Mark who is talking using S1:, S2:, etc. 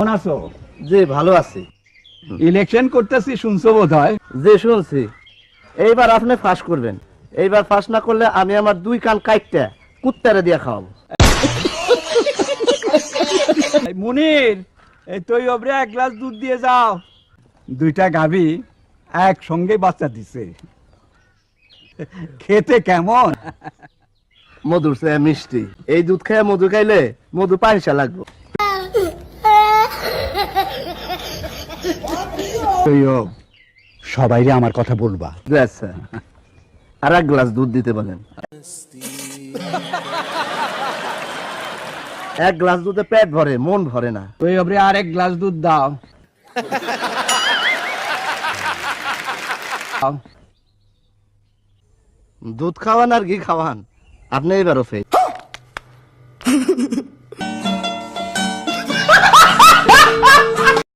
S1: কেমন আছো?
S2: জি ভালো আছি।
S1: ইলেকশন করতেছি শুনছো বোধ হয়।
S2: জি শুনছি। এইবার আপনি ফাঁস করবেন। এইবার ফাঁস না করলে আমি আমার দুই কান কাইটটা কুত্তারে দিয়ে খাওয়াবো।
S1: মুনির, এই তুই ওপরে এক গ্লাস দুধ দিয়ে যাও। দুইটা গাভী একসঙ্গে বাচ্চা দিছে, খেতে কেমন?
S2: মধুর চেয়ে মিষ্টি। এই দুধ খেয়ে মধু খাইলে মধু পাইসা লাগবে।
S1: তুইও সবাইরে আমার কথা বলবা।
S2: জি আচ্ছা, আর এক গ্লাস দুধ দিতে বলেন। এক গ্লাস দুধে পেট ভরে, মন ভরে না।
S1: তুই ওপরে আর এক গ্লাস দুধ দাও।
S2: দুধ খাওয়ান আর ঘি খাওয়ান, আপনি এবারও ফেল।